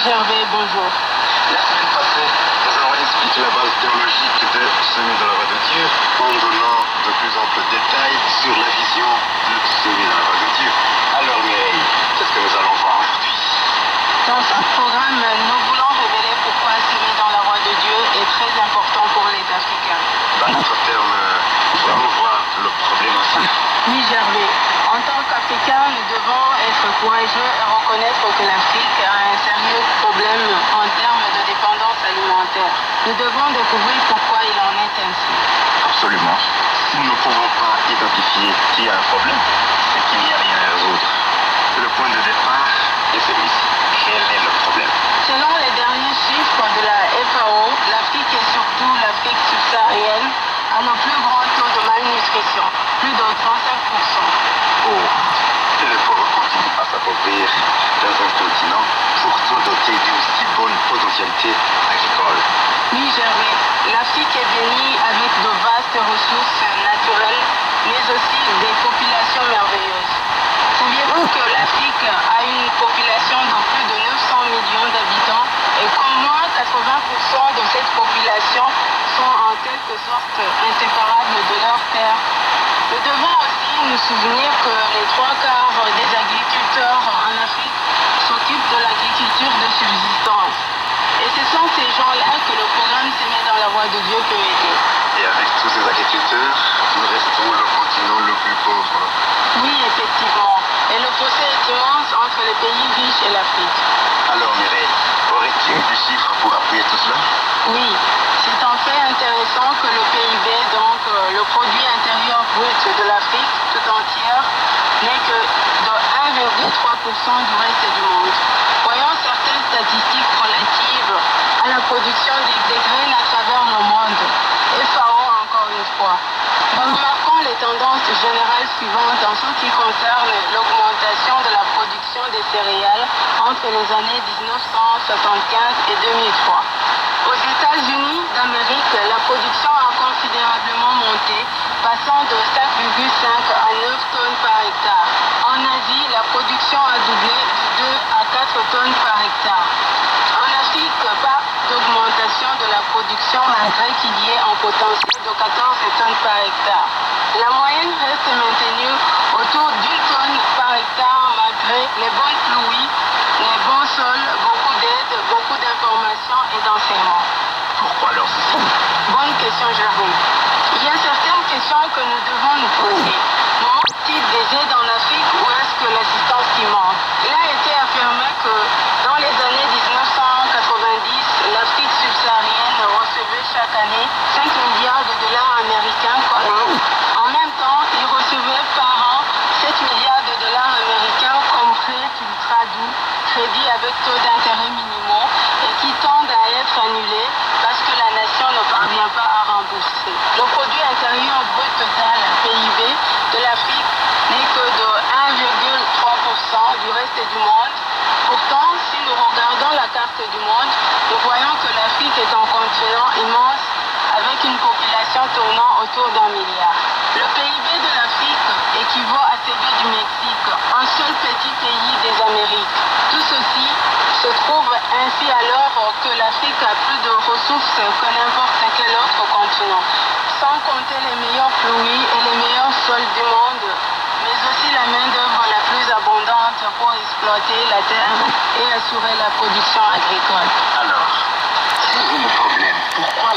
Gervais, bonjour. La semaine passée, nous avons expliqué la base théologique de semer dans la voie de Dieu en donnant de plus amples détails sur la vision de semer dans la voie de Dieu. Alors Mireille, qu'est-ce que nous allons voir aujourd'hui? Dans ce programme, nous voulons révéler pourquoi semer dans la voie de Dieu est très important pour les Africains. Dans notre terme, nous allons voir le problème aussi. Oui, Gervais. En tant qu'Africains, nous devons être courageux et reconnaître que l'Afrique a un sérieux problème en termes de dépendance alimentaire. Nous devons découvrir pourquoi il en est ainsi. Absolument. Si nous ne pouvons pas identifier qu'il y a un problème, c'est qu'il n'y a rien à résoudre. Le point de départ est celui-ci. Quel est le problème? Selon les derniers chiffres de la FAO, l'Afrique et surtout l'Afrique subsaharienne a le plus grand taux de malnutrition, plus de 35%. Oh, et les pauvres continuent à s'appauvrir dans un continent pourtant doté d'une si bonne potentialité agricole. Oui, Gervais, l'Afrique est bénie avec de vastes ressources naturelles, mais aussi des populations merveilleuses. Saviez-vous que l'Afrique a une population de plus de 900 millions d'habitants et qu'au moins 80% de cette population sont en quelque sorte inséparables de leur terre? Nous devons aussi nous souvenir que les 3/4 des agriculteurs en Afrique s'occupent de l'agriculture de subsistance. Et ce sont ces gens-là que le programme Semer dans la voie de Dieu peut aider. Et avec tous ces agriculteurs, nous restons le continent le plus pauvre. Oui, effectivement. Et le fossé est immense entre les pays riches et l'Afrique. Alors Mireille, aurais-tu des chiffres pour appuyer tout cela? Oui, c'est en fait intéressant que le PIB, donc le produit intérieur brut de l'Afrique tout entière, n'est que de 1,3% du reste du monde. Voyons certaines statistiques relatives à la production des graines à travers le monde. FAO encore une fois. Remarquons les tendances générales suivantes en ce qui concerne l'augmentation de la production des céréales entre les années 1975 et 2003. Aux États-Unis d'Amérique, la production a considérablement monté, passant de 5,5 à 9 tonnes par hectare. En Asie, la production a doublé de 2 à 4 tonnes par hectare. En Afrique, pas d'augmentation de la production malgré qu'il y ait un potentiel de 14 tonnes par hectare. La moyenne reste maintenue autour d'une tonne par hectare malgré les bonnes pluies, les bons sols, beaucoup d'aide, beaucoup d'informations et d'enseignements. Pourquoi alors ceci? Bonne question, Jérôme. Il y a certaines questions que nous devons nous poser. Manque-t-il des aides en Afrique ou est-ce que l'assistance qui manque? Il a été affirmé que dans les années 1990, l'Afrique subsaharienne recevait chaque année 5 milliards de dollars américains. En même temps, il recevait par an 7 milliards de dollars américains comme prêts qu'il traduit, crédits avec taux d'intérêt minimaux et qui tendent à être annulés parce que la nation ne parvient pas à rembourser. Le produit intérieur brut total, PIB, de l'Afrique n'est que de 1,3% du reste du monde. Pourtant, si nous regardons la carte du monde, nous voyons que l'Afrique est un continent immense avec une population tournant autour d'1 milliard. Le PIB de l'Afrique équivaut à celui du Mexique, un seul petit pays des Amériques. Tout ceci se trouve ainsi alors que l'Afrique a plus de ressources que n'importe quel autre continent, sans compter les meilleures pluies et les meilleurs sols du monde, mais aussi la main-d'œuvre la plus abondante pour exploiter la terre et assurer la production agricole. Alors, si le problème, pourquoi